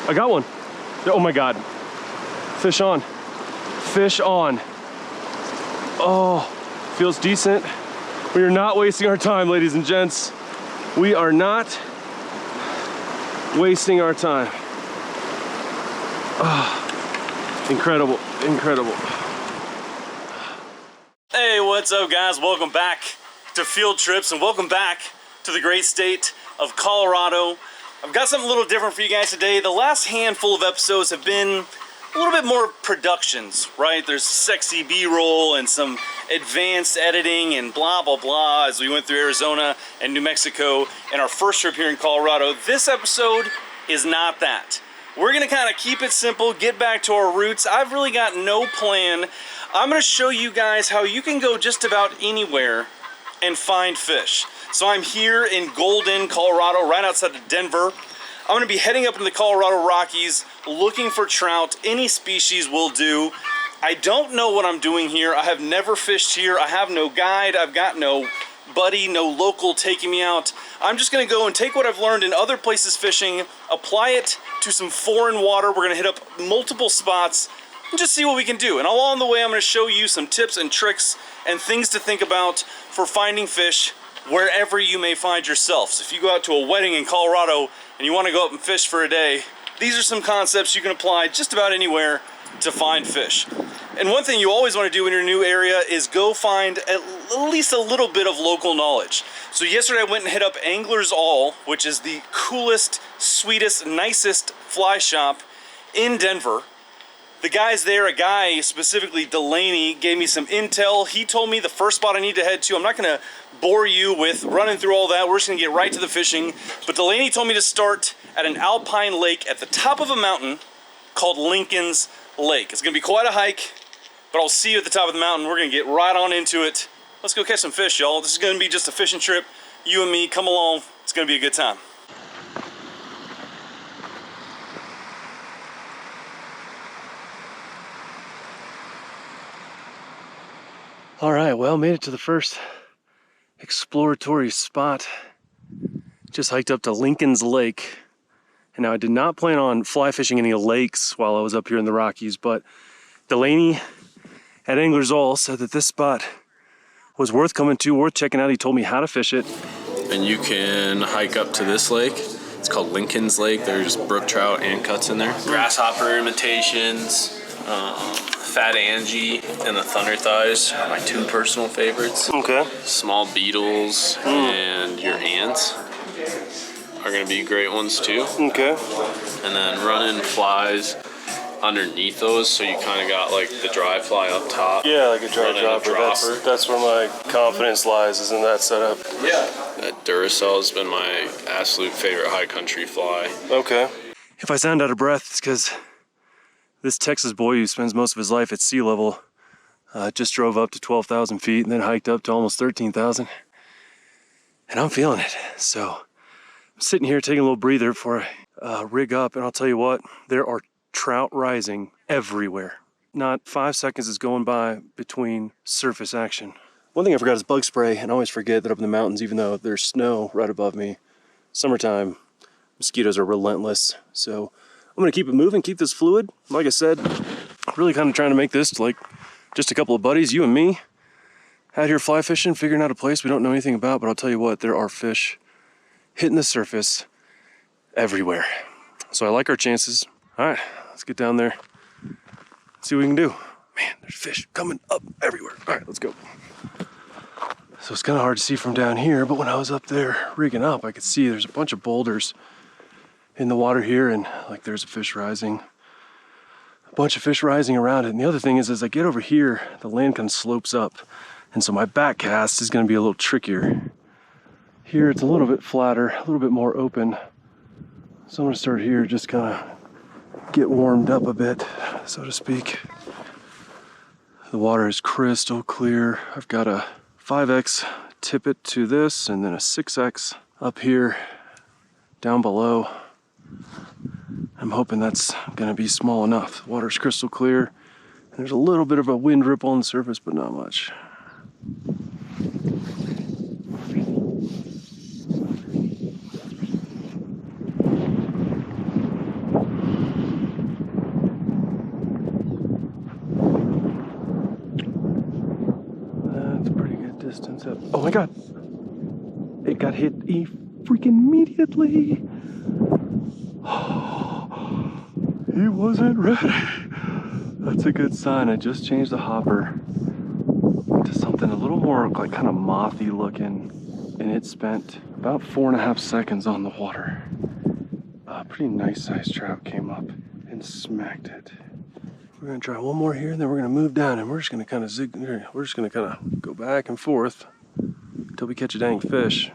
I got one. Oh my God. Fish on. Fish on. Oh, feels decent. We are not wasting our time, ladies and gents. We are not wasting our time. Oh, incredible, incredible. Hey, what's up, guys? Welcome back to Field Trips and welcome back to the great state of Colorado. I've got something a little different for you guys today. The last handful of episodes have been a little bit more productions, right? There's sexy B-roll and some advanced editing and blah, blah, blah as we went through Arizona and New Mexico in our first trip here in Colorado. This episode is not that. We're gonna kind of keep it simple, get back to our roots. I've really got no plan. I'm gonna show you guys how you can go just about anywhere and find fish. So I'm here in Golden, Colorado, right outside of Denver. I'm gonna be heading up into the Colorado Rockies, looking for trout. Any species will do. I don't know what I'm doing here. I have never fished here. I have no guide. I've got no buddy, no local taking me out. I'm just gonna go and take what I've learned in other places fishing, apply it to some foreign water. We're gonna hit up multiple spots and just see what we can do. And along the way, I'm gonna show you some tips and tricks and things to think about for finding fish wherever you may find yourself. So if you go out to a wedding in Colorado and you wanna go up and fish for a day, these are some concepts you can apply just about anywhere to find fish. And one thing you always want to do in your new area is go find at least a little bit of local knowledge. So yesterday I went and hit up Angler's All, which is the coolest, sweetest, nicest fly shop in Denver. The guys there, a guy specifically, Delaney, gave me some intel. He told me the first spot I need to head to. I'm not gonna bore you with running through all that. We're just gonna get right to the fishing. But Delaney told me to start at an alpine lake at the top of a mountain called Lincoln's Lake. It's gonna be quite a hike, but I'll see you at the top of the mountain. We're gonna get right on into it. Let's go catch some fish, y'all. This is gonna be just a fishing trip. You and me, come along. It's gonna be a good time. All right, well, made it to the first exploratory spot. Just hiked up to Lincoln's Lake. And now I did not plan on fly fishing any lakes while I was up here in the Rockies, but Delaney at Angler's All said that this spot was worth coming to, worth checking out. He told me how to fish it. And you can hike up to this lake. It's called Lincoln's Lake. There's brook trout and cuts in there. Grasshopper imitations, Fat Angie, and the Thunder Thighs are my two personal favorites. Okay. Small beetles and your ants are gonna be great ones too. Okay. And then running flies underneath those, so you kind of got like the dry fly up top. Yeah, like a dry dropper. That's where my confidence lies, is in that setup. Yeah. That Duracell has been my absolute favorite high country fly. Okay. If I sound out of breath, it's because this Texas boy who spends most of his life at sea level just drove up to 12,000 feet and then hiked up to almost 13,000. And I'm feeling it. So I'm sitting here taking a little breather before I rig up, and I'll tell you what, there are trout rising everywhere. Not 5 seconds is going by between surface action. One thing I forgot is bug spray, and I always forget that up in the mountains, even though there's snow right above me, summertime, mosquitoes are relentless. So I'm gonna keep it moving, keep this fluid. Like I said, really kind of trying to make this like just a couple of buddies, you and me, out here fly fishing, figuring out a place we don't know anything about, but I'll tell you what, there are fish hitting the surface everywhere. So I like our chances. All right, let's get down there, see what we can do. Man, there's fish coming up everywhere. All right, let's go. So it's kind of hard to see from down here, but when I was up there rigging up, I could see there's a bunch of boulders in the water here, and like there's a fish rising, a bunch of fish rising around it. And the other thing is, as I get over here, the land kind of slopes up, and so my back cast is going to be a little trickier. Here it's a little bit flatter, a little bit more open. So I'm going to start here, just kind of get warmed up a bit, so to speak. The water is crystal clear. I've got a 5X tippet to this, and then a 6X up here down below. I'm hoping that's gonna be small enough. The water's crystal clear. There's a little bit of a wind ripple on the surface, but not much. my God. It got hit freaking immediately. He wasn't ready. That's a good sign. I just changed the hopper to something a little more like kind of mothy looking, and it spent about 4.5 seconds on the water. A pretty nice sized trout came up and smacked it. We're gonna try one more here, and then we're gonna move down, and we're just gonna kind of go back and forth until we catch a dang fish.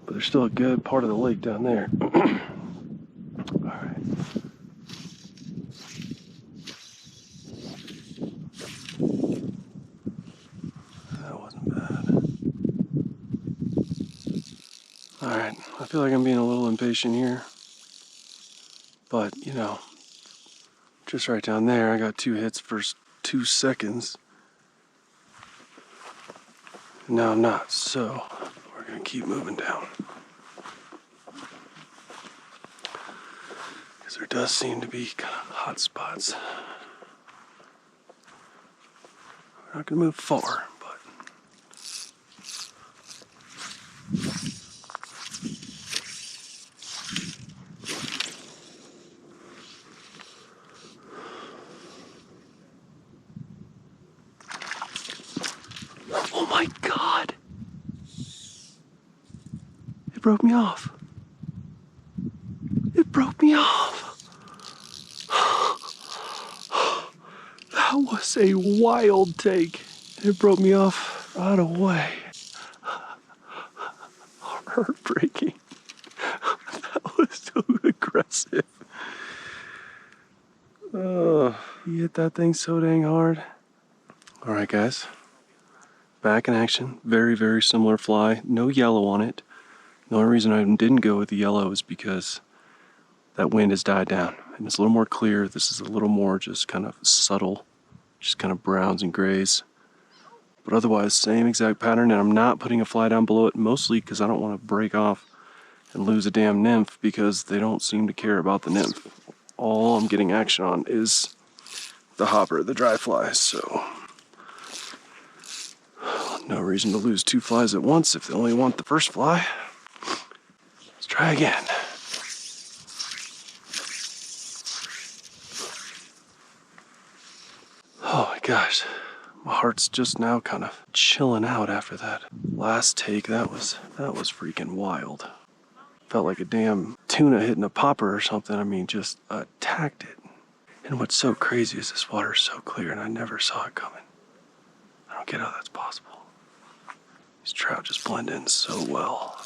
But there's still a good part of the lake down there. All right. That wasn't bad. All right, I feel like I'm being a little impatient here. But, you know, just right down there, I got 2 hits first 2 seconds. Now I'm not, so we're gonna keep moving down. Because there does seem to be kind of hot spots. We're not gonna move far, but oh my God! It broke me off. It broke me off. That was a wild take. It broke me off right away. Heartbreaking. That was so aggressive. Oh, he hit that thing so dang hard. All right, guys. Back in action. Very, very similar fly. No yellow on it. The only reason I didn't go with the yellow is because that wind has died down. And it's a little more clear. This is a little more just kind of subtle. Just kind of browns and grays. But otherwise, same exact pattern. And I'm not putting a fly down below it, mostly because I don't want to break off and lose a damn nymph, because they don't seem to care about the nymph. All I'm getting action on is the hopper, the dry fly. So no reason to lose 2 flies at once if they only want the first fly. Let's try again. Oh my gosh, my heart's just now kind of chilling out after that last take. That was freaking wild. Felt like a damn tuna hitting a popper or something. I mean, just attacked it. And what's so crazy is this water is so clear, and I never saw it coming. I don't get how that's possible. These trout just blend in so well.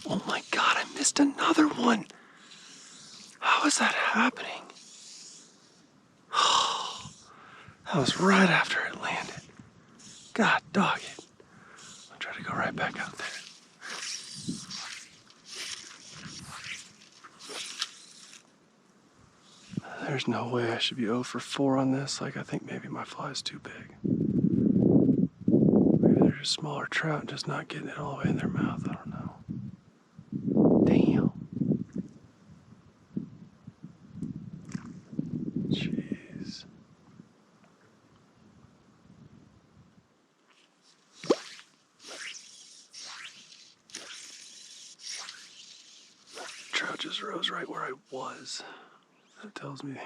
Oh my God, I missed another one. How is that happening? That was right after it landed. God dog it. I'll try to go right back out there. There's no way I should be 0 for 4 on this. Like, I think maybe my fly is too big. Maybe they're just smaller trout just not getting it all the way in their mouth. I don't know. Damn. Jeez. Trout just rose right where I was. That tells me I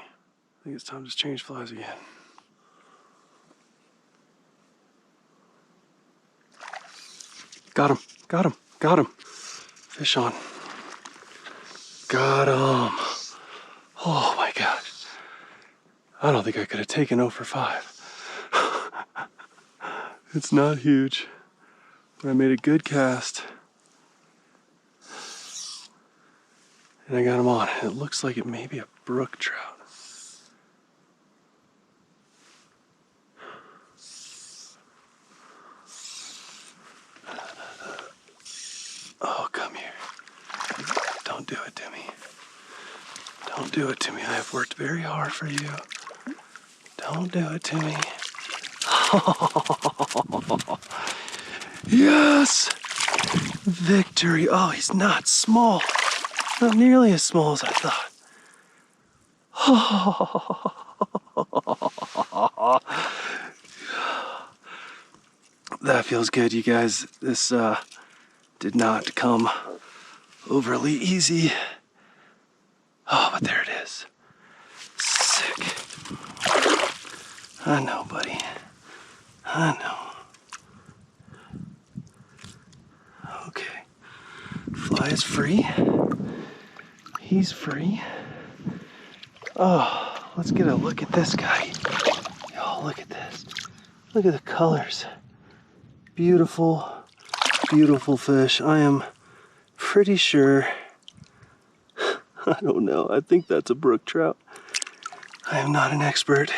think it's time to change flies again. Got him, got him, got him. Fish on. Got him. Oh my gosh. I don't think I could have taken 0 for 5. It's not huge, but I made a good cast. And I got him on. It looks like it may be a brook trout. Oh, come here. Don't do it to me. Don't do it to me. I have worked very hard for you. Don't do it to me. Yes! Victory. Oh, he's not small. Not nearly as small as I thought. That feels good, you guys. This did not come overly easy. Oh, but there it is. Sick. I know, buddy. I know. Okay. Fly is free. He's free. Oh, let's get a look at this guy. Oh, look at this. Look at the colors. Beautiful, beautiful fish. I am pretty sure, I don't know, I think that's a brook trout. I am not an expert,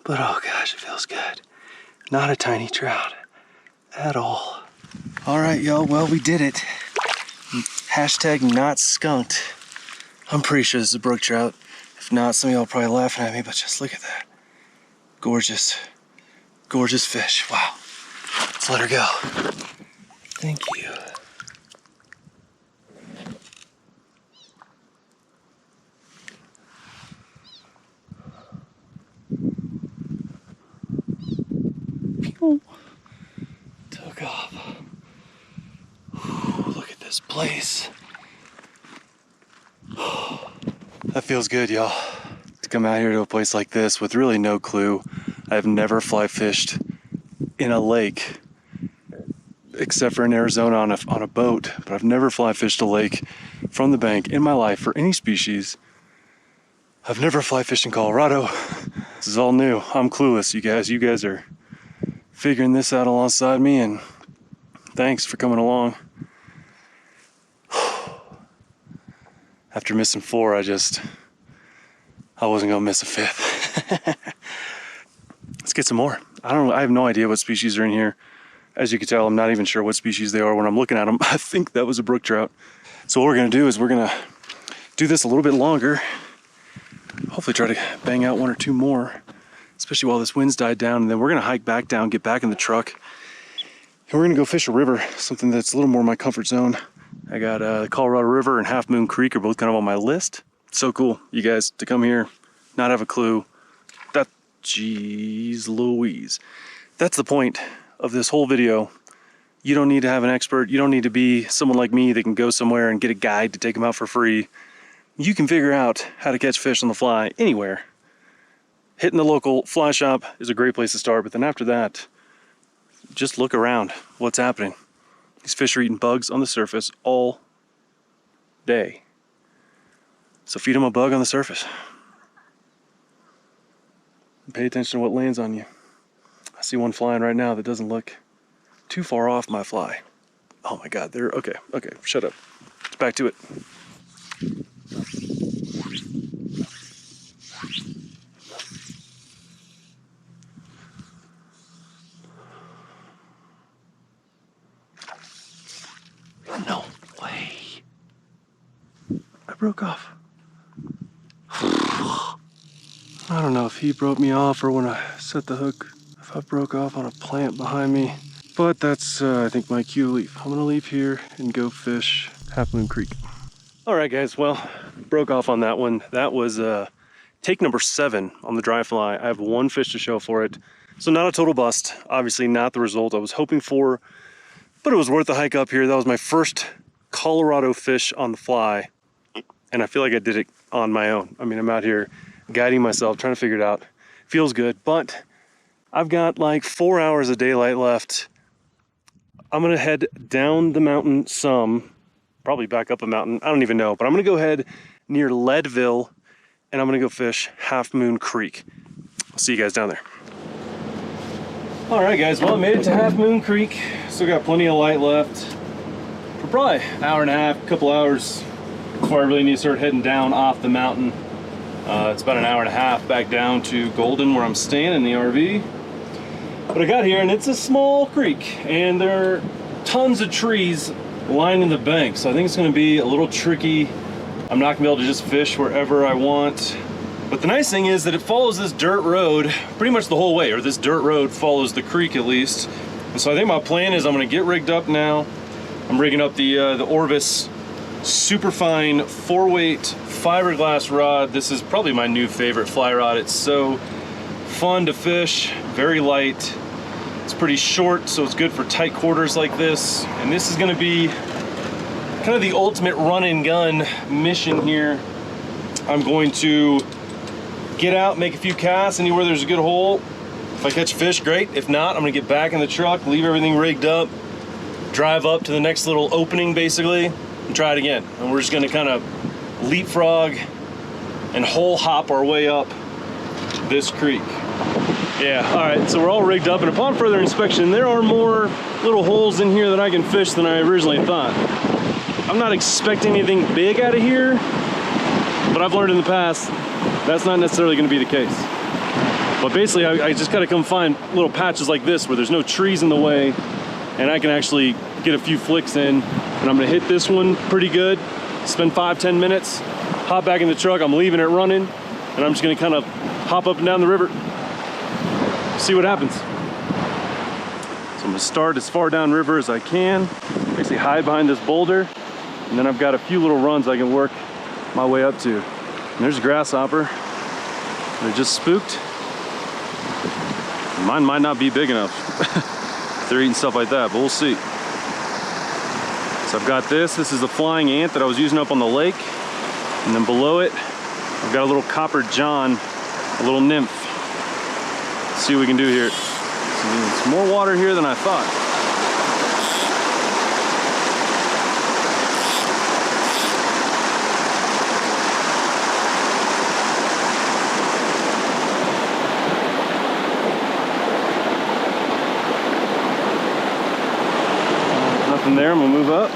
but oh gosh, it feels good. Not a tiny trout at all. All right, y'all, well, we did it. Hashtag not skunked. I'm pretty sure this is a brook trout. If not, some of y'all are probably laughing at me, but just look at that. Gorgeous, gorgeous fish. Wow. Let's let her go. Thank you. Pew. Took off. Whew, look at this place. That feels good, y'all. To come out here to a place like this with really no clue. I've never fly fished in a lake, except for in Arizona on a boat, but I've never fly fished a lake from the bank in my life for any species. I've never fly fished in Colorado. This is all new. I'm clueless, you guys. You guys are figuring this out alongside me, and thanks for coming along. After missing 4, I wasn't gonna miss a 5th. Let's get some more. I have no idea what species are in here. As you can tell, I'm not even sure what species they are when I'm looking at them. I think that was a brook trout. So what we're gonna do is we're gonna do this a little bit longer. Hopefully try to bang out 1 or 2 more, especially while this wind's died down. And then we're gonna hike back down, get back in the truck, and we're gonna go fish a river, something that's a little more my comfort zone. I got the Colorado River and Half Moon Creek are both kind of on my list. So cool, you guys, to come here, not have a clue. Jeez Louise. That's the point of this whole video. You don't need to have an expert. You don't need to be someone like me that can go somewhere and get a guide to take them out for free. You can figure out how to catch fish on the fly anywhere. Hitting the local fly shop is a great place to start, but then after that, just look around. What's happening? These fish are eating bugs on the surface all day. So feed them a bug on the surface. And pay attention to what lands on you. I see one flying right now that doesn't look too far off my fly. Oh my God, they're okay, shut up. Let's back to it. No way. I broke off. I don't know if he broke me off or when I set the hook, if I broke off on a plant behind me. But that's, I think, my cue to leave. I'm gonna leave here and go fish Half Moon Creek. All right, guys, well, broke off on that one. That was take number 7 on the dry fly. I have 1 fish to show for it. So not a total bust. Obviously not the result I was hoping for, but it was worth the hike up here. That was my first Colorado fish on the fly. And I feel like I did it on my own. I mean, I'm out here guiding myself, trying to figure it out. Feels good, but I've got like 4 hours of daylight left. I'm gonna head down the mountain some, probably back up a mountain, I don't even know, but I'm gonna go head near Leadville and I'm gonna go fish Half Moon Creek. I'll see you guys down there. All right, guys, well, I made it to Half Moon Creek. Still got plenty of light left for probably an hour and a half, couple hours before I really need to start heading down off the mountain. It's about an hour and a half back down to Golden where I'm staying in the RV. But I got here and it's a small creek and there are tons of trees lining the bank. So I think it's gonna be a little tricky. I'm not gonna be able to just fish wherever I want. But the nice thing is that it follows this dirt road pretty much the whole way, or this dirt road follows the creek at least. And so I think my plan is I'm gonna get rigged up now. I'm rigging up the Orvis Superfine 4-weight fiberglass rod. This is probably my new favorite fly rod. It's so fun to fish, very light. It's pretty short, so it's good for tight quarters like this. And this is gonna be kind of the ultimate run and gun mission here. I'm going to get out, make a few casts anywhere there's a good hole. If I catch fish, great. If not, I'm gonna get back in the truck, leave everything rigged up, drive up to the next little opening basically, and try it again. And we're just gonna kind of leapfrog and hole hop our way up this creek. Yeah, all right, so we're all rigged up, and upon further inspection, there are more little holes in here that I can fish than I originally thought. I'm not expecting anything big out of here, but I've learned in the past, that's not necessarily gonna be the case. But basically, I just gotta come find little patches like this where there's no trees in the way, and I can actually get a few flicks in, and I'm gonna hit this one pretty good, spend 5-10 minutes, hop back in the truck, I'm leaving it running, and I'm just gonna kind of hop up and down the river, see what happens. So I'm gonna start as far downriver as I can, basically hide behind this boulder, and then I've got a few little runs I can work my way up to. And there's a grasshopper. They're just spooked. Mine might not be big enough. They're eating stuff like that, but we'll see. So I've got this. This is a flying ant that I was using up on the lake. And then below it, I've got a little copper john, a little nymph. Let's see what we can do here. It's more water here than I thought. Nothing there, I'm gonna move up.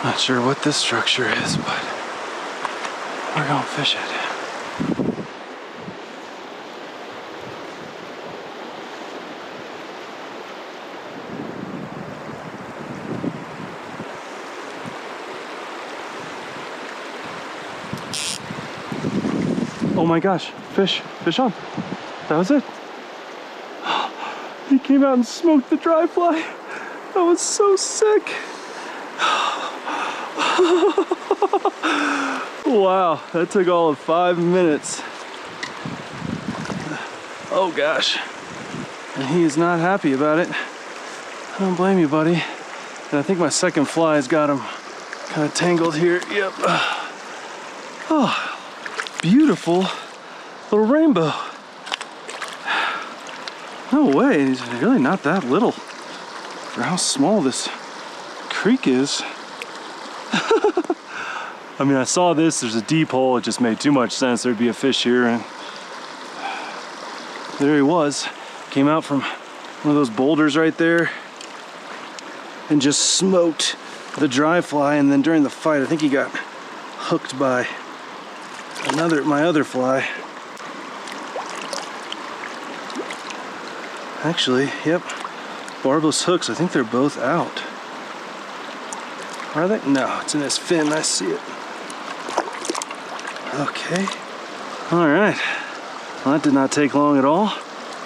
Not sure what this structure is, but we're gonna fish it. Oh my gosh, fish on. That was it. He came out and smoked the dry fly. That was so sick. Wow, that took all of 5 minutes. Oh gosh. And he is not happy about it. I don't blame you, buddy. And I think my second fly's got him kind of tangled here. Yep. Oh, beautiful little rainbow. No way, he's really not that little for how small this creek is. I mean, I saw this, there's a deep hole, it just made too much sense there'd be a fish here, and there he was. Came out from one of those boulders right there and just smoked the dry fly, and then during the fight, I think he got hooked by my other fly. Actually, yep, barbless hooks, I think they're both out. Are they? No, it's in his fin, I see it. Okay. All right. Well, that did not take long at all.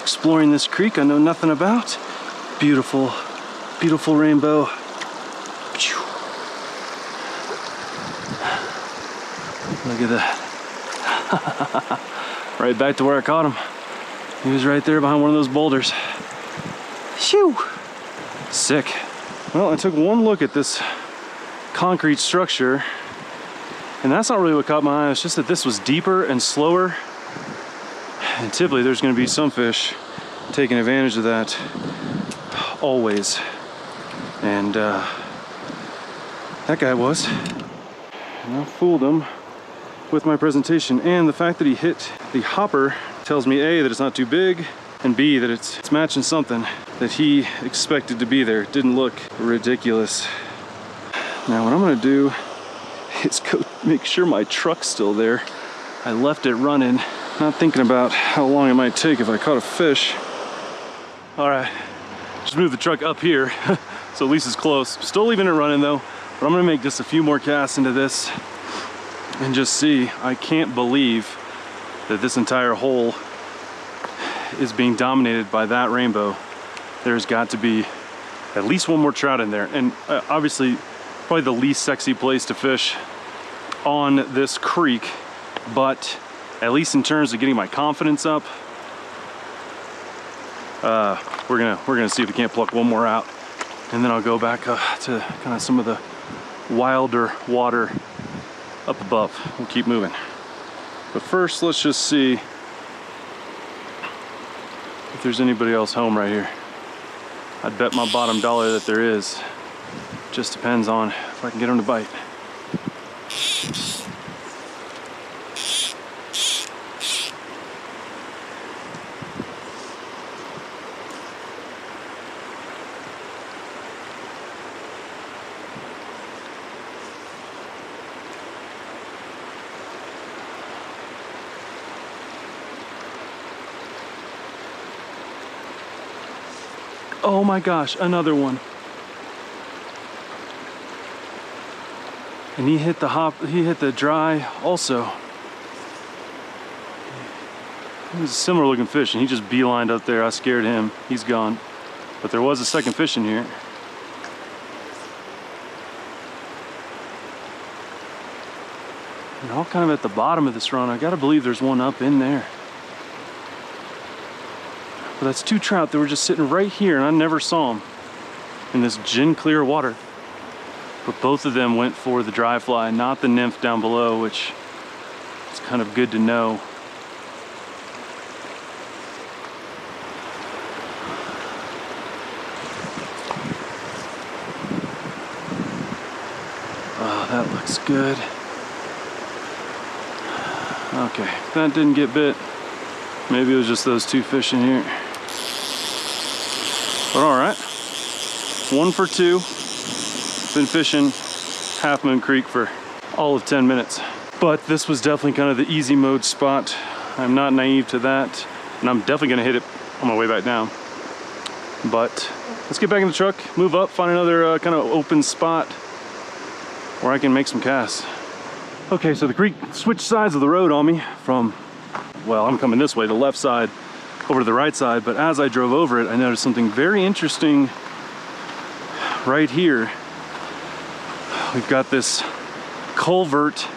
Exploring this creek I know nothing about. Beautiful, beautiful rainbow. Look at that. Right back to where I caught him. He was right there behind one of those boulders. Shoo! Sick. Well, I took one look at this concrete structure, and that's not really what caught my eye. It's just that this was deeper and slower, and typically there's going to be some fish taking advantage of that, always. And that guy was. And I fooled him with my presentation. And the fact that he hit the hopper tells me A, that it's not too big, and B, that it's matching something that he expected to be there. It didn't look ridiculous. Now what I'm gonna do is go make sure my truck's still there. I left it running, not thinking about how long it might take if I caught a fish. All right, just move the truck up here, so at least it's close. Still leaving it running though, but I'm gonna make just a few more casts into this and just see. I can't believe that this entire hole is being dominated by that rainbow. There's got to be at least one more trout in there. And obviously, probably the least sexy place to fish on this creek, but at least in terms of getting my confidence up, we're gonna see if we can't pluck one more out, and then I'll go back to kind of some of the wilder water up above. We'll keep moving. But first, let's just see if there's anybody else home right here. I'd bet my bottom dollar that there is. Just depends on if I can get them to bite. Oh my gosh, another one. And he hit the dry also. It was a similar looking fish and he just beelined up there. I scared him, he's gone. But there was a second fish in here. And all kind of at the bottom of this run. I gotta believe there's one up in there. But that's two trout that were just sitting right here and I never saw them in this gin clear water. But both of them went for the dry fly, not the nymph down below, which is kind of good to know. Oh, that looks good. Okay, that didn't get bit. Maybe it was just those two fish in here. But all right, 1 for 2. Been fishing Half Moon Creek for all of 10 minutes. But this was definitely kind of the easy mode spot. I'm not naive to that. And I'm definitely gonna hit it on my way back down. But let's get back in the truck, move up, find another kind of open spot where I can make some casts. Okay, so the creek switched sides of the road on me from, well, I'm coming this way, the left side, over to the right side, but as I drove over it, I noticed something very interesting right here. We've got this culvert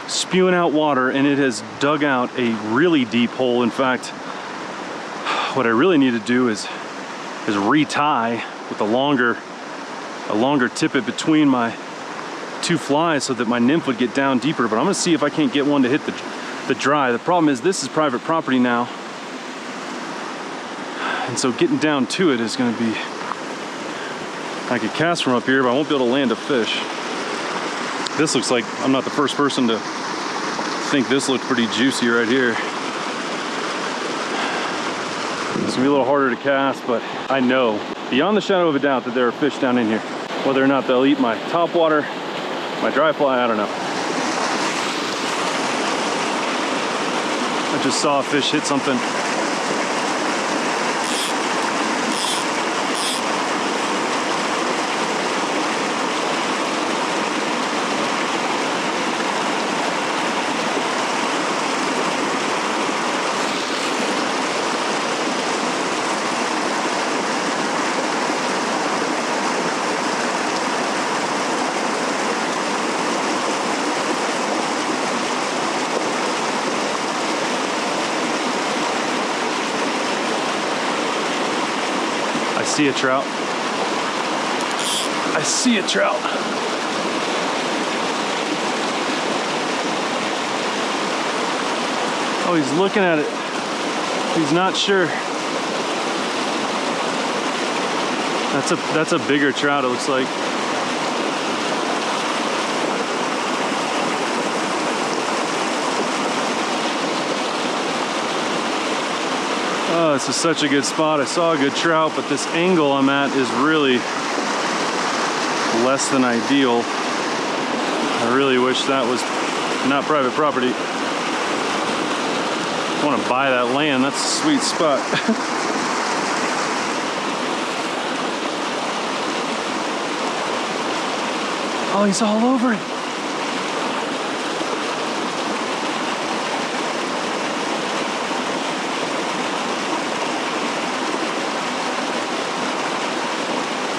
spewing out water and it has dug out a really deep hole. In fact, what I really need to do is retie with a longer tippet between my two flies so that my nymph would get down deeper, but I'm gonna see if I can't get one to hit the dry. The problem is this is private property now. And so getting down to it is gonna be, I could cast from up here, but I won't be able to land a fish. This looks like, I'm not the first person to think this looked pretty juicy right here. It's gonna be a little harder to cast, but I know beyond the shadow of a doubt that there are fish down in here. Whether or not they'll eat my topwater, my dry fly, I don't know. I just saw a fish hit something. I see a trout. I see a trout. Oh, he's looking at it. He's not sure. That's a bigger trout, it looks like. Oh, this is such a good spot. I saw a good trout, but this angle I'm at is really less than ideal. I really wish that was not private property. I want to buy that land. That's a sweet spot. Oh, he's all over it.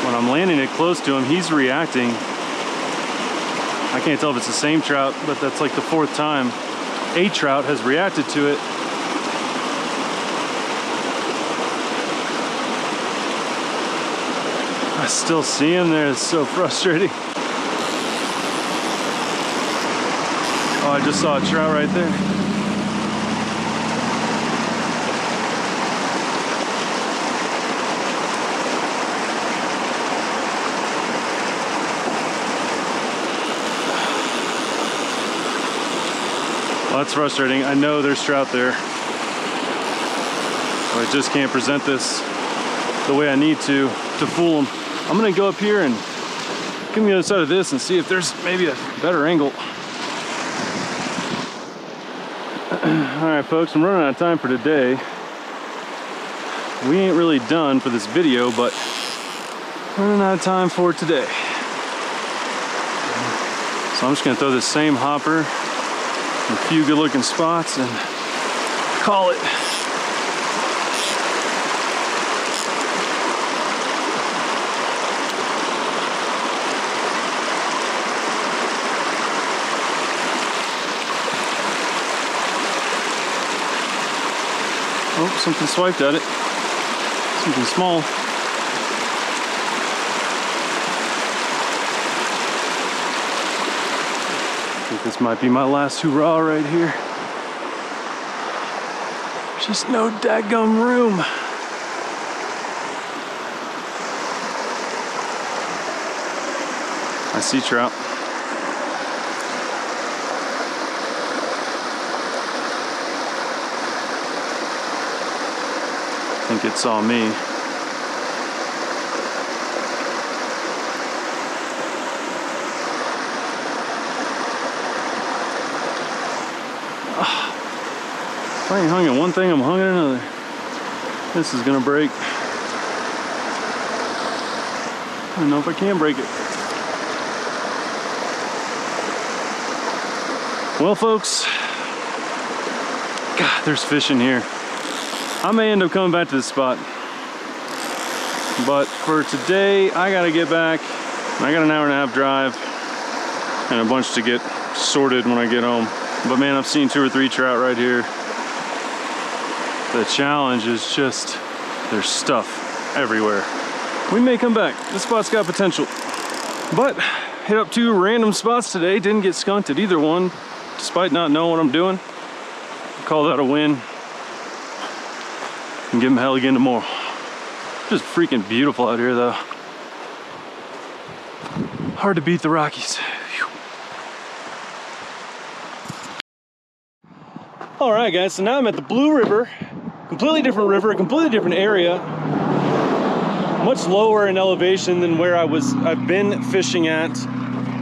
When I'm landing it close to him, he's reacting. I can't tell if it's the same trout, but that's like the 4th time a trout has reacted to it. I still see him there. It's so frustrating. Oh, I just saw a trout right there. Well, that's frustrating. I know there's trout there. I just can't present this the way I need to fool them. I'm gonna go up here and get on the other side of this and see if there's maybe a better angle. All right, folks, I'm running out of time for today. We ain't really done for this video, but running out of time for today. So I'm just gonna throw this same hopper in a few good looking spots and call it. Oh, something swiped at it. Something small. I think this might be my last hurrah right here. Just no daggum room. I see trout. I think it saw me. If I ain't hung at one thing, I'm hung at another. This is gonna break. I don't know if I can break it. Well, folks, God, there's fish in here. I may end up coming back to this spot, but for today, I gotta get back. I got an hour-and-a-half drive and a bunch to get sorted when I get home. But man, I've seen 2 or 3 trout right here. The challenge is just, there's stuff everywhere. We may come back. This spot's got potential. But hit up 2 random spots today. Didn't get skunked at either one, despite not knowing what I'm doing. Call that a win. And give them hell again tomorrow. Just freaking beautiful out here though. Hard to beat the Rockies. Whew. All right, guys, so now I'm at the Blue River. Completely different river, completely different area. Much lower in elevation than where I've been fishing at.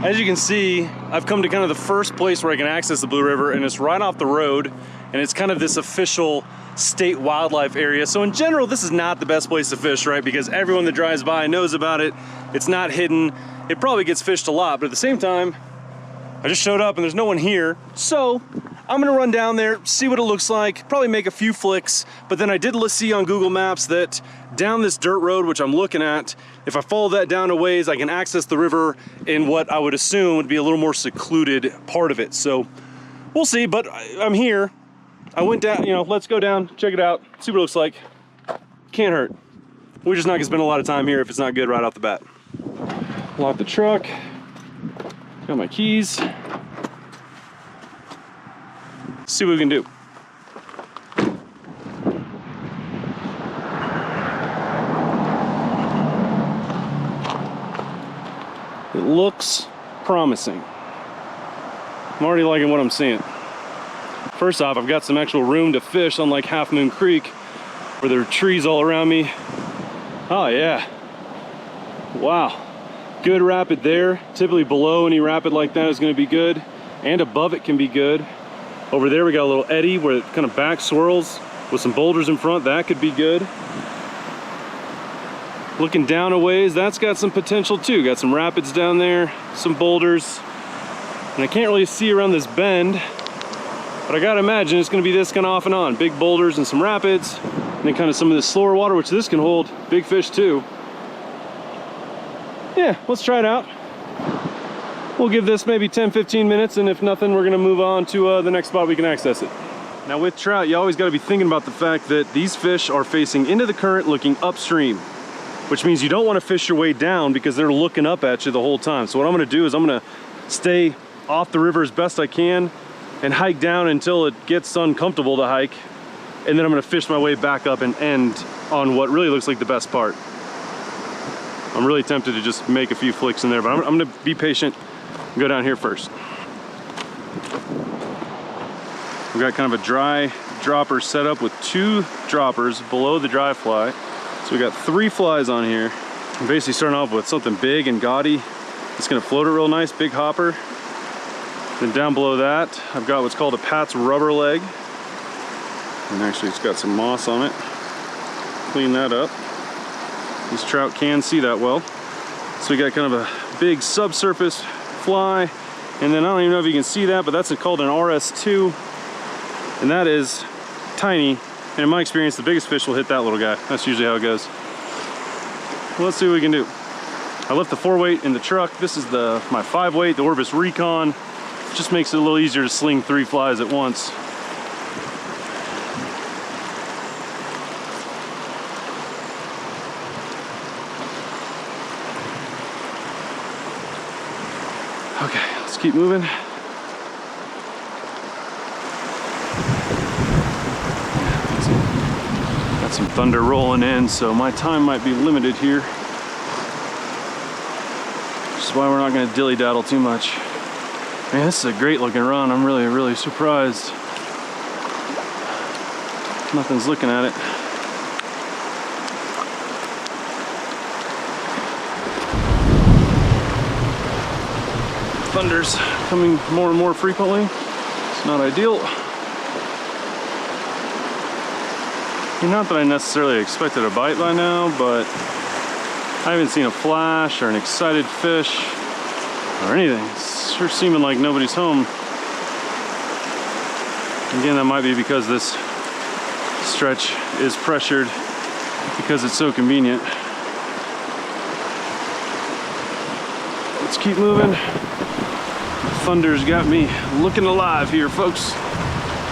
As you can see, I've come to kind of the first place where I can access the Blue River, and it's right off the road, and it's kind of this official state wildlife area. So in general, this is not the best place to fish, right? Because everyone that drives by knows about it. It's not hidden. It probably gets fished a lot, but at the same time, I just showed up and there's no one here. So I'm gonna run down there, see what it looks like, probably make a few flicks, but then I did see on Google Maps that down this dirt road, which I'm looking at, if I follow that down a ways, I can access the river in what I would assume would be a little more secluded part of it. So we'll see, but I'm here. I went down, you know, let's go down, check it out, see what it looks like. Can't hurt. We're just not gonna spend a lot of time here if it's not good right off the bat. Lock the truck, got my keys. See what we can do. looks promising. I'm already liking what I'm seeing. First off, I've got some actual room to fish, unlike Half Moon Creek, where there are trees all around me. Oh yeah. Wow. Good rapid there. Typically below any rapid like that is going to be good, and above it can be good. Over there we got a little eddy where it kind of back swirls with some boulders in front. That could be good. Looking down a ways, that's got some potential too. Got some rapids down there, some boulders, and I can't really see around this bend, but I gotta imagine it's gonna be this kind of off and on. Big boulders and some rapids, and then kind of some of this slower water, which this can hold big fish too. Yeah, let's try it out. We'll give this maybe 10-15 minutes, and if nothing, we're gonna move on to the next spot we can access it. Now with trout, you always gotta be thinking about the fact that these fish are facing into the current looking upstream, which means you don't wanna fish your way down because they're looking up at you the whole time. So what I'm gonna do is I'm gonna stay off the river as best I can and hike down until it gets uncomfortable to hike. And then I'm gonna fish my way back up and end on what really looks like the best part. I'm really tempted to just make a few flicks in there, but I'm gonna be patient and go down here first. We've got kind of a dry dropper set up with 2 droppers below the dry fly. So we got 3 flies on here. I'm basically starting off with something big and gaudy. It's gonna float it real nice, big hopper. Then down below that, I've got what's called a Pat's rubber leg. And actually it's got some moss on it. Clean that up. These trout can see that well. So we got kind of a big subsurface fly. And then I don't even know if you can see that, but that's called an RS2. And that is tiny. And in my experience, the biggest fish will hit that little guy. That's usually how it goes. Well, let's see what we can do. I left the 4-weight in the truck. This is my 5-weight, the Orbis Recon. Just makes it a little easier to sling 3 flies at once. Okay, let's keep moving. Got some thunder rolling in, so my time might be limited here. Which is why we're not gonna dilly-daddle too much. Man, this is a great looking run. I'm really, really surprised. Nothing's looking at it. Thunder's coming more and more frequently. It's not ideal. Not that I necessarily expected a bite by now, but I haven't seen a flash or an excited fish or anything. It's sure seeming like nobody's home. Again, that might be because this stretch is pressured because it's so convenient. Let's keep moving. The thunder's got me looking alive here, folks.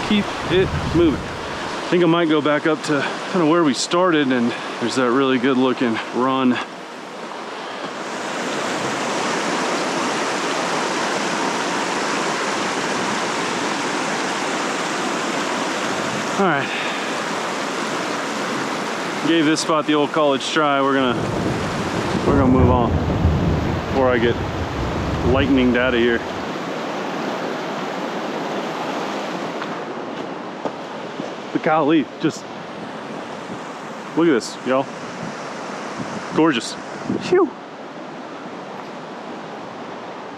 Keep it moving. I think I might go back up to kind of where we started, and there's that really good looking run. All right. Gave this spot the old college try. We're gonna move on before I get lightninged out of here. Golly, just look at this, y'all. Gorgeous. Phew.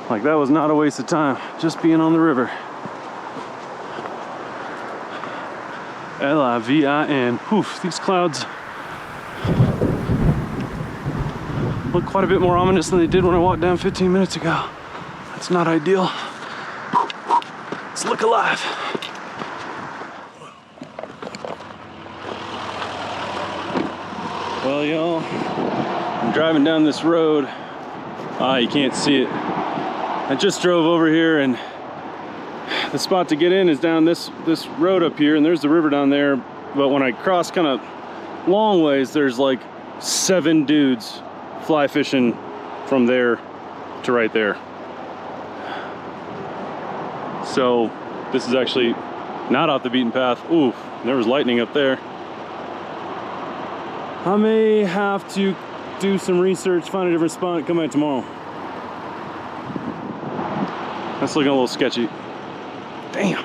Like, that was not a waste of time, just being on the river. L-I-V-I-N. Oof, these clouds look quite a bit more ominous than they did when I walked down 15 minutes ago. That's not ideal. Let's look alive. Well, y'all, I'm driving down this road. You can't see it. I just drove over here, and the spot to get in is down this road up here, and there's the river down there. But when I cross kind of long ways, there's like 7 dudes fly fishing from there to right there. So this is actually not off the beaten path. Ooh, there was lightning up there. I may have to do some research, find a different spot, and come back tomorrow. That's looking a little sketchy. Damn.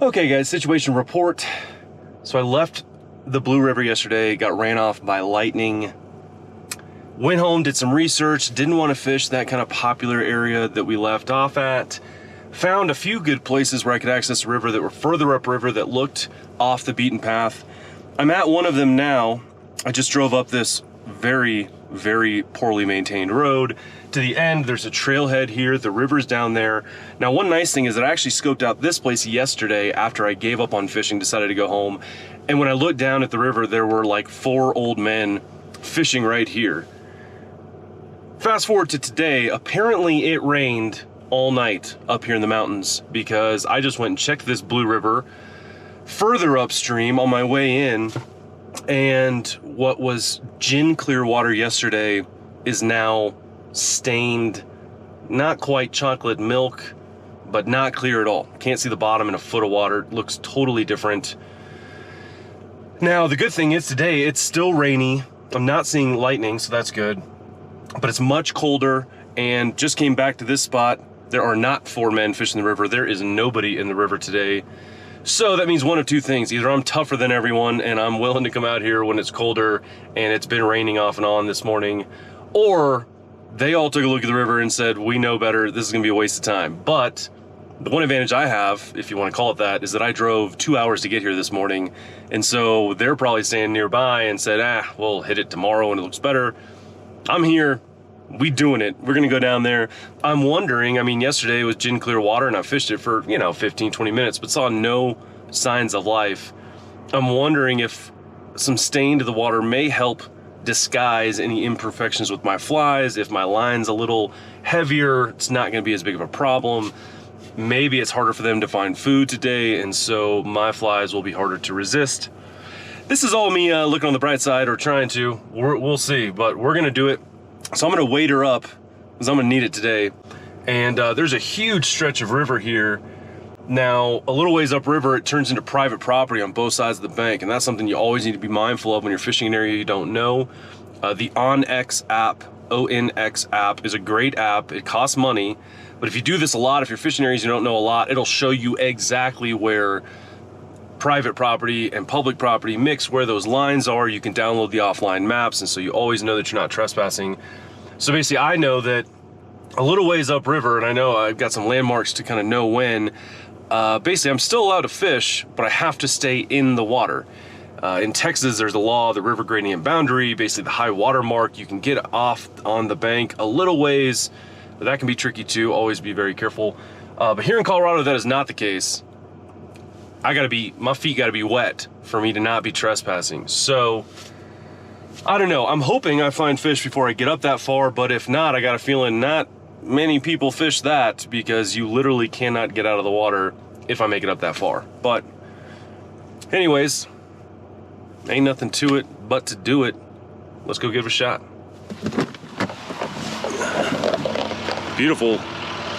Okay guys, situation report. So I left the Blue River yesterday, got ran off by lightning. Went home, did some research, didn't want to fish that kind of popular area that we left off at. Found a few good places where I could access the river that were further upriver that looked off the beaten path. I'm at one of them now. I just drove up this very, very poorly maintained road. To the end, there's a trailhead here, the river's down there. Now, one nice thing is that I actually scoped out this place yesterday after I gave up on fishing, decided to go home. And when I looked down at the river, there were like 4 old men fishing right here. Fast forward to today, apparently it rained all night up here in the mountains because I just went and checked this Blue River further upstream on my way in, and what was gin clear water yesterday is now stained, not quite chocolate milk, but not clear at all. Can't see the bottom in a foot of water. It looks totally different. Now, the good thing is today it's still rainy. I'm not seeing lightning, so that's good. But it's much colder, and just came back to this spot. There are not 4 men fishing the river. There is nobody in the river today. So that means one of two things. Either I'm tougher than everyone and I'm willing to come out here when it's colder and it's been raining off and on this morning, or they all took a look at the river and said, we know better, this is gonna be a waste of time. But the one advantage I have, if you wanna call it that, is that I drove 2 hours to get here this morning. And so they're probably standing nearby and said, we'll hit it tomorrow when it looks better. I'm here, we doing it. We're gonna go down there. I'm wondering, I mean, yesterday it was gin clear water and I fished it for, 15, 20 minutes, but saw no signs of life. I'm wondering if some stain to the water may help disguise any imperfections with my flies. If my line's a little heavier, it's not gonna be as big of a problem. Maybe it's harder for them to find food today, and so my flies will be harder to resist. This is all me looking on the bright side, or trying to. We'll see, but we're gonna do it. So I'm gonna wade her up, because I'm gonna need it today. And there's a huge stretch of river here. Now, a little ways upriver, it turns into private property on both sides of the bank, and that's something you always need to be mindful of when you're fishing an area you don't know. The OnX app, ONX app, is a great app. It costs money, but if you do this a lot, if you're fishing areas you don't know a lot, it'll show you exactly where private property and public property mix, where those lines are. You can download the offline maps, and so you always know that you're not trespassing. So basically, I know that a little ways upriver, and I know I've got some landmarks to kind of know when, basically I'm still allowed to fish, but I have to stay in the water. In Texas, there's a law, the river gradient boundary, basically the high water mark. You can get off on the bank a little ways, but that can be tricky too. Always be very careful. But here in Colorado, that is not the case. My feet gotta be wet for me to not be trespassing. So, I don't know. I'm hoping I find fish before I get up that far, but if not, I got a feeling not many people fish that, because you literally cannot get out of the water if I make it up that far. But anyways, ain't nothing to it but to do it. Let's go give it a shot. Beautiful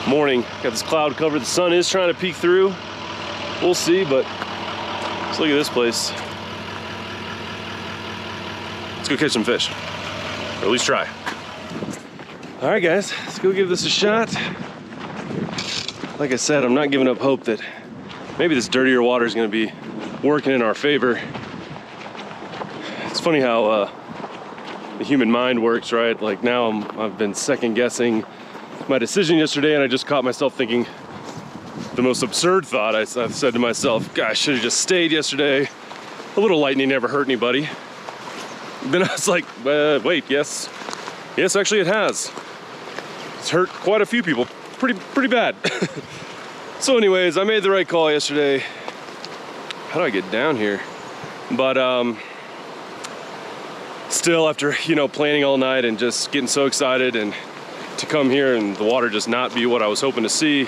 morning. Got this cloud cover. The sun is trying to peek through. We'll see, but let's look at this place. Let's go catch some fish, or at least try. All right, guys, let's go give this a shot. Like I said, I'm not giving up hope that maybe this dirtier water is gonna be working in our favor. It's funny how the human mind works, right? Like now I've been second guessing my decision yesterday, and I just caught myself thinking the most absurd thought. I've said to myself, gosh, I should have just stayed yesterday. A little lightning never hurt anybody. Then I was like, wait, yes, actually it has. It's hurt quite a few people, pretty bad. So anyways, I made the right call yesterday. How do I get down here? But still, after planning all night and just getting so excited and to come here and the water just not be what I was hoping to see.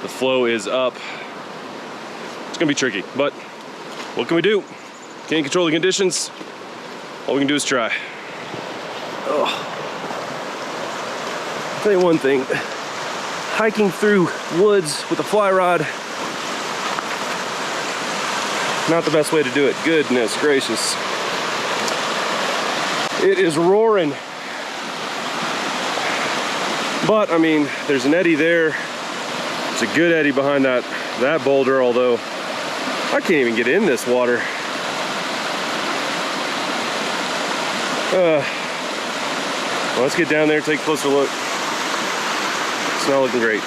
The flow is up. It's gonna be tricky, but what can we do? Can't control the conditions. All we can do is try. Oh. I'll tell you one thing. Hiking through woods with a fly rod, not the best way to do it. Goodness gracious. It is roaring. But I mean, there's an eddy there. It's a good eddy behind that boulder, although I can't even get in this water. Well, let's get down there and take a closer look. It's not looking great.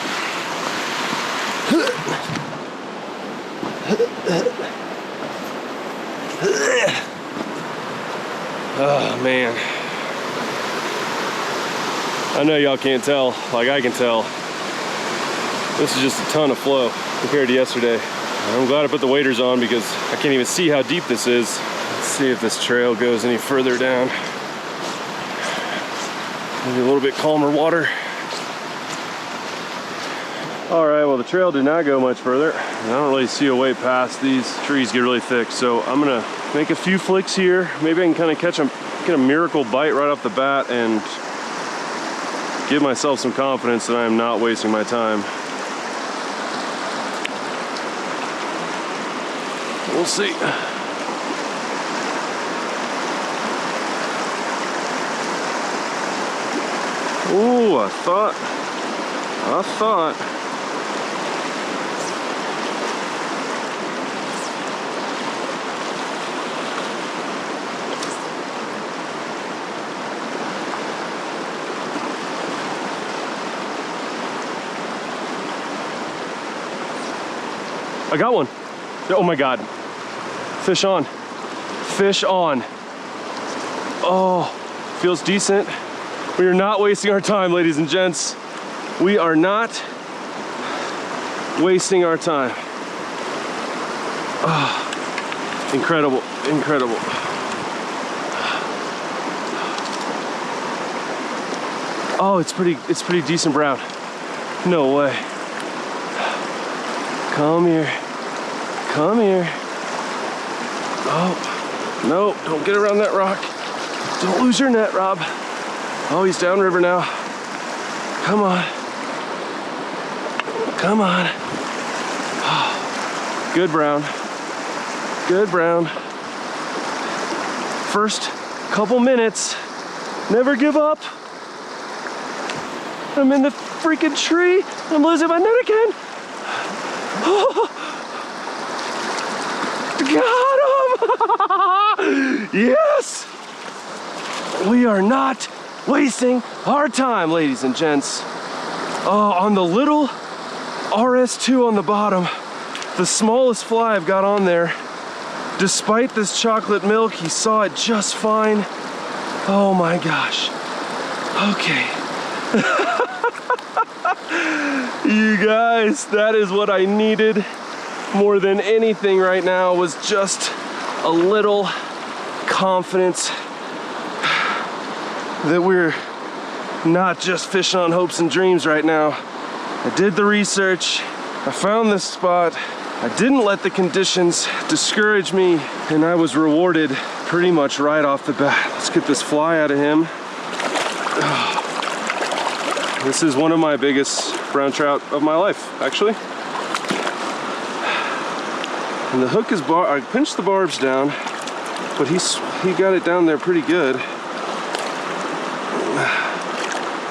Oh man. I know y'all can't tell, like I can tell. This is just a ton of flow compared to yesterday. I'm glad I put the waders on because I can't even see how deep this is. Let's see if this trail goes any further down. Maybe a little bit calmer water. All right, well the trail did not go much further. I don't really see a way past. These trees get really thick, so I'm gonna make a few flicks here. Maybe I can kind of get a miracle bite right off the bat and give myself some confidence that I am not wasting my time. We'll see. Ooh, I thought. I got one. Oh my God. Fish on. Fish on. Oh, feels decent. We are not wasting our time, ladies and gents. We are not wasting our time. Oh, incredible, incredible. Oh, it's pretty decent brown. No way. Come here. Come here. Oh, no, don't get around that rock. Don't lose your net, Rob. Oh, he's downriver now. Come on. Come on. Oh, good brown. Good brown. First couple minutes. Never give up. I'm in the freaking tree. I'm losing my net again. Oh. Got him! Yes! We are not wasting our time, ladies and gents. Oh, on the little RS2 on the bottom, the smallest fly I've got on there. Despite this chocolate milk, he saw it just fine. Oh my gosh. Okay. You guys, that is what I needed more than anything right now, was just a little confidence that we're not just fishing on hopes and dreams right now. I did the research, I found this spot, I didn't let the conditions discourage me, and I was rewarded pretty much right off the bat. Let's get this fly out of him. This is one of my biggest brown trout of my life, actually. And the hook is I pinched the barbs down, but he got it down there pretty good.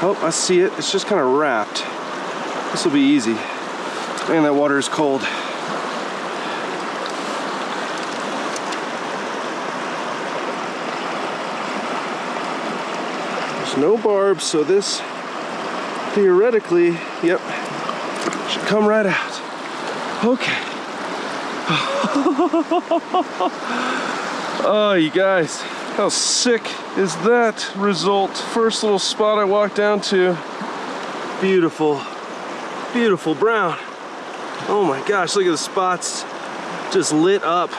Oh, I see it. It's just kind of wrapped. This will be easy. Man, that water is cold. There's no barbs, so this theoretically, yep, should come right out. Okay. Oh, you guys, how sick is that result? First little spot I walked down to. Beautiful, beautiful brown. Oh my gosh, look at the spots just lit up.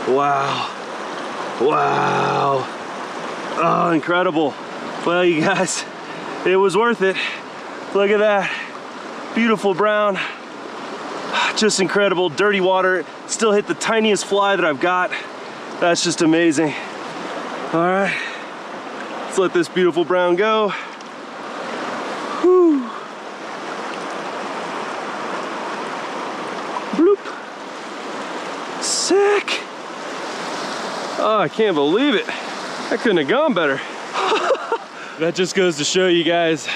Wow. Wow. Oh, incredible. Well, you guys, it was worth it. Look at that. Beautiful brown. Just incredible. Dirty water. Still hit the tiniest fly that I've got. That's just amazing. All right. Let's let this beautiful brown go. Whew. Bloop. Sick. Oh, I can't believe it. That couldn't have gone better. That just goes to show you guys,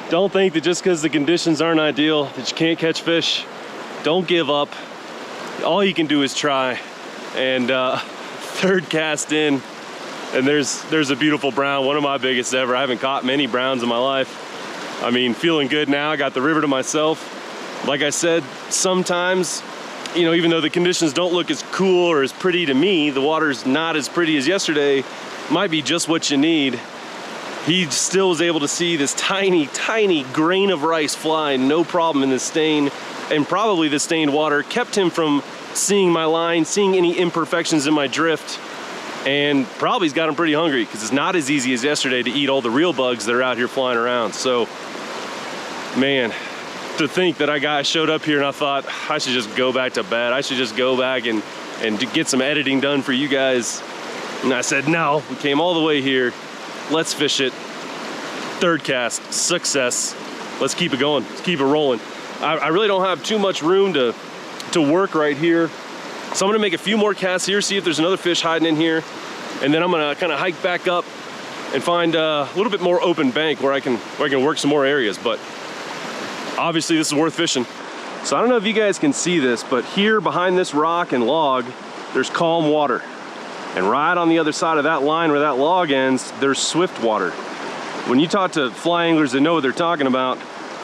don't think that just because the conditions aren't ideal that you can't catch fish. Don't give up. All you can do is try. And third cast in, and there's a beautiful brown, one of my biggest ever. I haven't caught many browns in my life. I mean, feeling good now. I got the river to myself. Like I said, sometimes, you know, even though the conditions don't look as cool or as pretty to me, the water's not as pretty as yesterday, might be just what you need. He still was able to see this tiny, tiny grain of rice fly, no problem in the stain, and probably the stained water kept him from seeing my line, seeing any imperfections in my drift, and probably he's got him pretty hungry because it's not as easy as yesterday to eat all the real bugs that are out here flying around. So, man, to think that I showed up here and I thought I should just go back to bed. I should just go back and get some editing done for you guys. And I said, no, we came all the way here. Let's fish it. Third cast, success. Let's keep it going. Let's keep it rolling. I really don't have too much room to work right here. So I'm gonna make a few more casts here, see if there's another fish hiding in here. And then I'm gonna kind of hike back up and find a little bit more open bank where I can work some more areas. But obviously this is worth fishing. So I don't know if you guys can see this, but here behind this rock and log, there's calm water. And right on the other side of that line where that log ends, there's swift water. When you talk to fly anglers that know what they're talking about,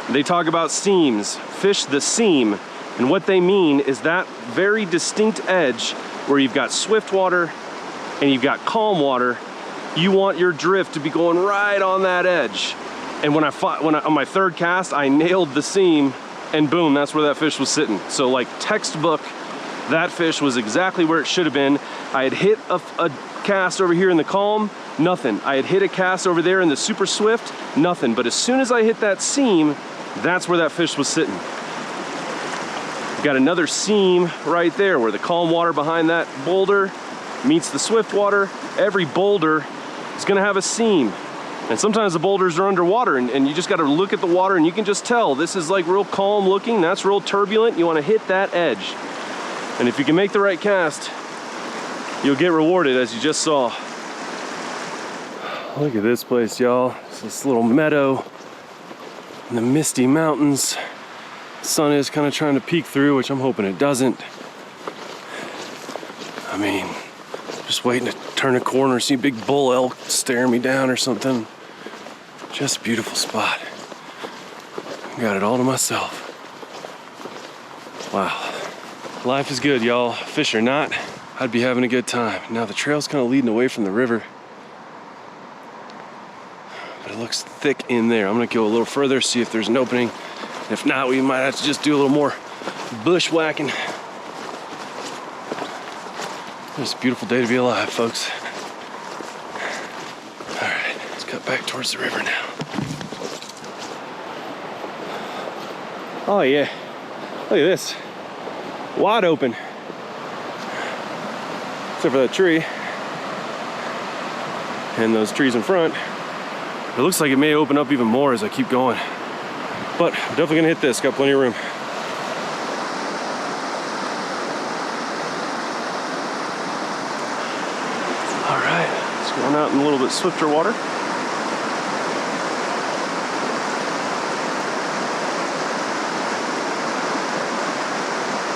they talk about seams. Fish the seam. And what they mean is that very distinct edge where you've got swift water and you've got calm water. You want your drift to be going right on that edge. And when on my third cast, I nailed the seam, and boom, that's where that fish was sitting. So like textbook, that fish was exactly where it should have been. I had hit a cast over here in the calm, nothing. I had hit a cast over there in the super swift, nothing. But as soon as I hit that seam, that's where that fish was sitting. Got another seam right there where the calm water behind that boulder meets the swift water. Every boulder is gonna have a seam. And sometimes the boulders are underwater and you just gotta look at the water and you can just tell this is like real calm looking, that's real turbulent. You wanna hit that edge. And if you can make the right cast, you'll get rewarded as you just saw. Look at this place, y'all. It's this little meadow in the misty mountains. The sun is kind of trying to peek through, which I'm hoping it doesn't. I mean, just waiting to turn a corner, see a big bull elk staring me down or something. Just a beautiful spot. Got it all to myself. Wow. Life is good, y'all. Fish or not, I'd be having a good time. Now the trail's kind of leading away from the river, but it looks thick in there. I'm gonna go a little further, see if there's an opening. If not, we might have to just do a little more bushwhacking. It's a beautiful day to be alive, folks. All right, let's cut back towards the river now. Oh yeah, look at this. Wide open. Except for that tree. And those trees in front. It looks like it may open up even more as I keep going. But I'm definitely gonna hit this, got plenty of room. All right, let's go on out in a little bit swifter water.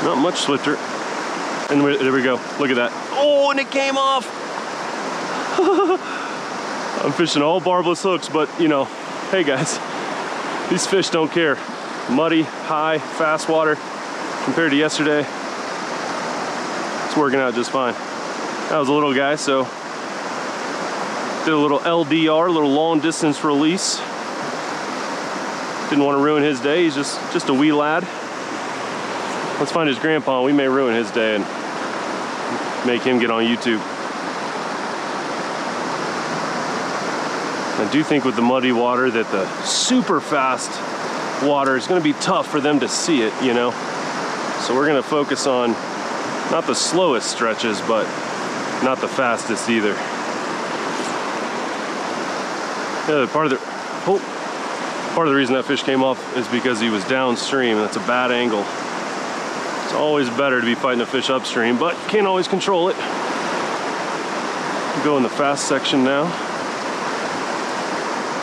Not much swifter. And there we go, look at that. Oh, and it came off. I'm fishing all barbless hooks, but you know, hey guys, these fish don't care. Muddy, high, fast water compared to yesterday. It's working out just fine. That was a little guy, so did a little LDR, a little long distance release. Didn't want to ruin his day. He's just a wee lad. Let's find his grandpa. We may ruin his day and make him get on YouTube. I do think with the muddy water that the super fast water is going to be tough for them to see it, you know. So we're going to focus on not the slowest stretches, but not the fastest either. Yeah, part of the reason that fish came off is because he was downstream. That's a bad angle. It's always better to be fighting a fish upstream, but you can't always control it. We'll go in the fast section now.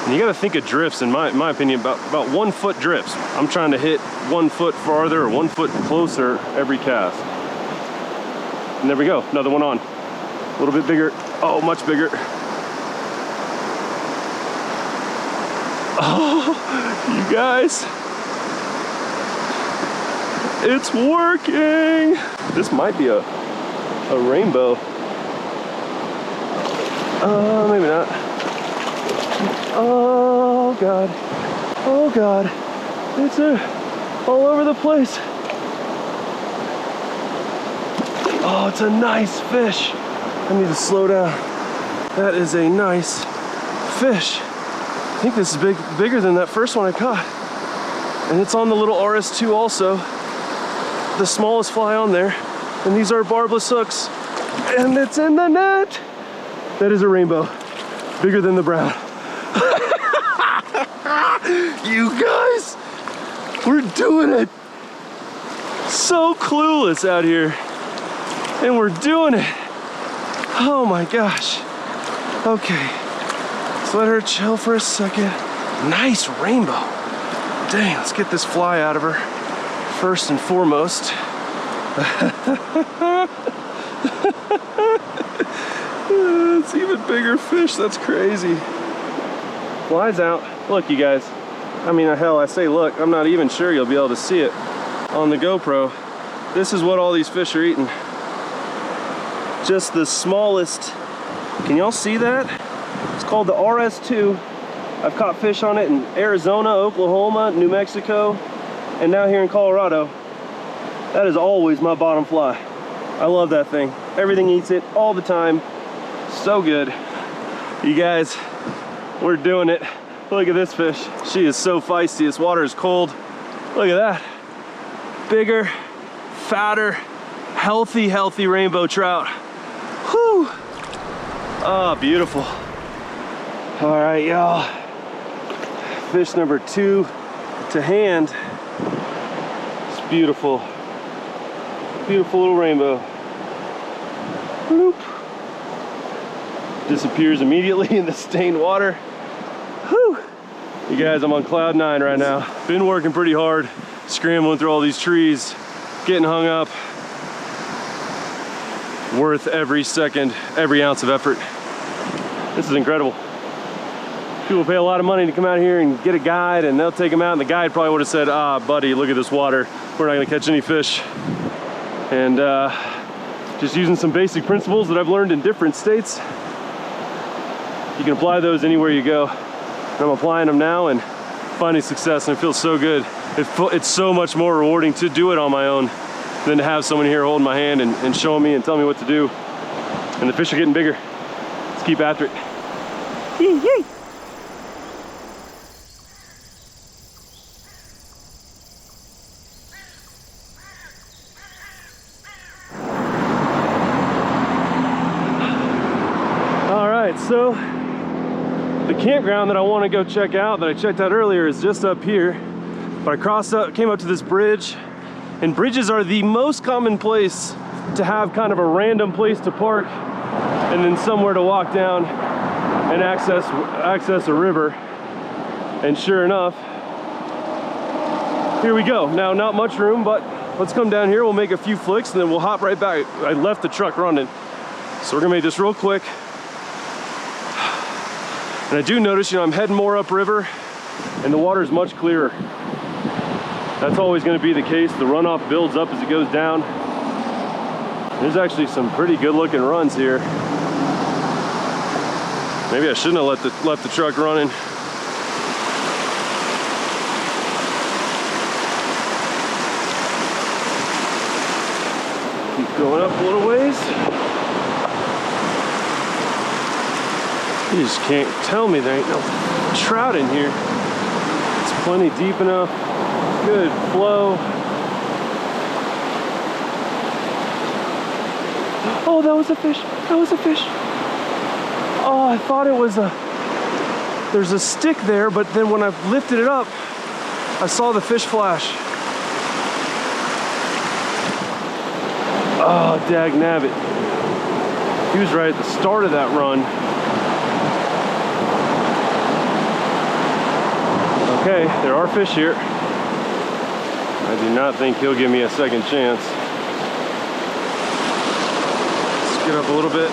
And you gotta think of drifts, in my opinion, about 1 foot drifts. I'm trying to hit 1 foot farther or 1 foot closer every cast. And there we go, another one on. A little bit bigger, oh, much bigger. Oh, you guys, it's working. This might be a rainbow. Maybe not. Oh God, oh God, it's all over the place. Oh, it's a nice fish. I need to slow down. That is a nice fish. I think this is bigger than that first one I caught. And it's on the little RS2 also. The smallest fly on there. And these are barbless hooks. And it's in the net. That is a rainbow. Bigger than the brown. You guys, we're doing it. So clueless out here. And we're doing it. Oh my gosh. Okay. Let's let her chill for a second. Nice rainbow. Dang, let's get this fly out of her first and foremost. It's even bigger fish, that's crazy. Fly's out. Look, you guys. I mean, hell, I say look, I'm not even sure you'll be able to see it on the GoPro. This is what all these fish are eating. Just the smallest. Can y'all see that? It's called the RS2. I've caught fish on it in Arizona, Oklahoma, New Mexico, and now here in Colorado. That is always my bottom fly. I love that thing. Everything eats it all the time. So good. You guys, we're doing it. Look at this fish. She is so feisty. This water is cold. Look at that. Bigger, fatter, healthy rainbow trout. Whew. Oh, beautiful. All right, y'all. Fish number 2 to hand. It's beautiful. Beautiful little rainbow. Whoop. Disappears immediately in the stained water. Whew. You guys, I'm on cloud 9 right now. Been working pretty hard, scrambling through all these trees, getting hung up. Worth every second, every ounce of effort. This is incredible. People pay a lot of money to come out here and get a guide, and they'll take them out, and the guide probably would have said, ah, buddy, look at this water. We're not gonna catch any fish. And just using some basic principles that I've learned in different states, you can apply those anywhere you go. And I'm applying them now and finding success, and it feels so good. It's so much more rewarding to do it on my own than to have someone here holding my hand and showing me and telling me what to do. And the fish are getting bigger. Let's keep after it. Yee, yee. All right, so the campground that I want to go check out, that I checked out earlier, is just up here. But I came up to this bridge, and bridges are the most common place to have kind of a random place to park and then somewhere to walk down and access a river. And sure enough, here we go. Now, not much room, but let's come down here, we'll make a few flicks, and then we'll hop right back. I left the truck running, so we're gonna make this real quick. And I do notice, I'm heading more upriver, and the water is much clearer. That's always going to be the case. The runoff builds up as it goes down. There's actually some pretty good looking runs here. Maybe I shouldn't have left the truck running. Keep going up a little ways. You just can't tell me there ain't no trout in here. It's plenty deep enough. Good flow. Oh, that was a fish. That was a fish. Oh, I thought it was there's a stick there, but then when I lifted it up, I saw the fish flash. Oh, dag nabbit. He was right at the start of that run. Okay, there are fish here. I do not think he'll give me a second chance. Let's get up a little bit.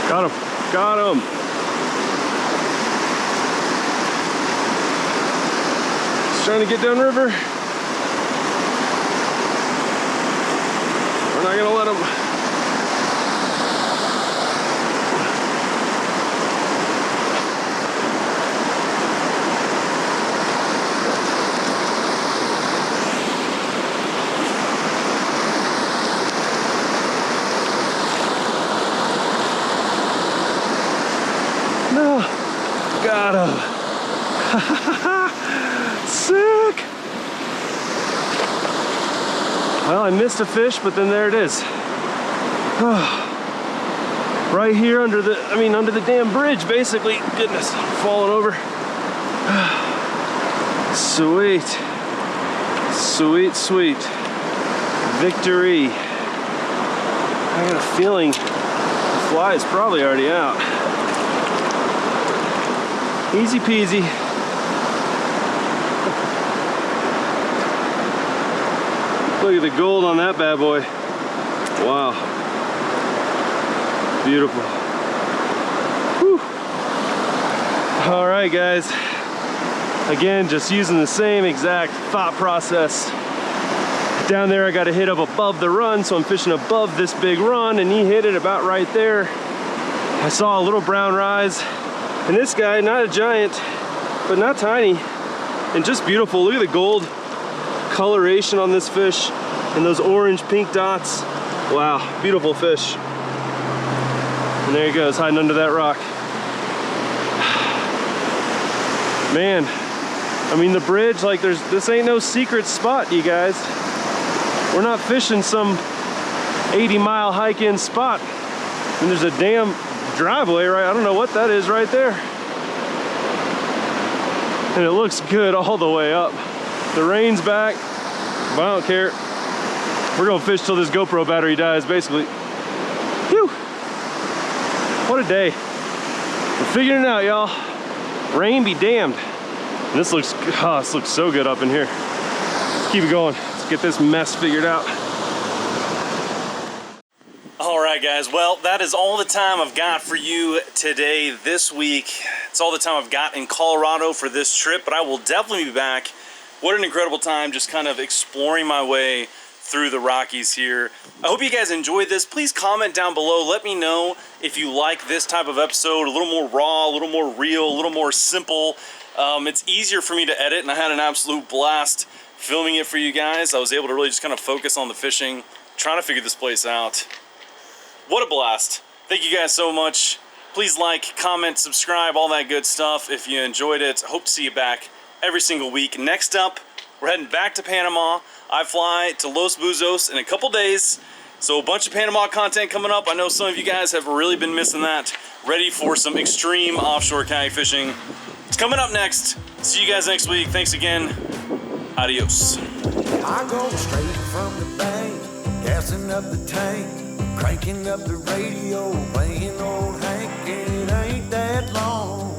Got him, got him. He's trying to get downriver. We're not gonna let him. No, got him. Sick. Well, I missed a fish, but then there it is. Right here under the damn bridge, basically. Goodness, I'm falling over. Sweet. Sweet, sweet. Victory. I got a feeling the fly is probably already out. Easy peasy. Look at the gold on that bad boy. Wow. Beautiful. Whew. All right, guys. Again, just using the same exact thought process. Down there, I got to hit up above the run, so I'm fishing above this big run, and he hit it about right there. I saw a little brown rise. And this guy, not a giant, but not tiny, and just beautiful. Look at the gold coloration on this fish and those orange pink dots. Wow, beautiful fish. And there he goes, hiding under that rock. Man, I mean the bridge, like this ain't no secret spot, you guys. We're not fishing some 80-mile hike-in spot. And there's a damn driveway, right? I don't know what that is right there. And it looks good all the way up. The rain's back, but I don't care. We're gonna fish till this GoPro battery dies, basically. Whew. What a day. We're figuring it out, y'all. Rain be damned. And this looks so good up in here. Let's keep it going. Let's get this mess figured out. All right, guys, well, that is all the time I've got for you today, this week. It's all the time I've got in Colorado for this trip, but I will definitely be back. What an incredible time, just kind of exploring my way through the Rockies here. I hope you guys enjoyed this. Please comment down below. Let me know if you like this type of episode, a little more raw, a little more real, a little more simple. It's easier for me to edit, and I had an absolute blast filming it for you guys. I was able to really just kind of focus on the fishing, trying to figure this place out. What a blast. Thank you guys so much. Please like, comment, subscribe, all that good stuff if you enjoyed it. I hope to see you back every single week. Next up, we're heading back to Panama. I fly to Los Buzos in a couple days. So a bunch of Panama content coming up. I know some of you guys have really been missing that. Ready for some extreme offshore kayak fishing. It's coming up next. See you guys next week. Thanks again. Adios. I go straight from the bank, gassing up the tank. Cranking up the radio, playing old Hank, it ain't that long.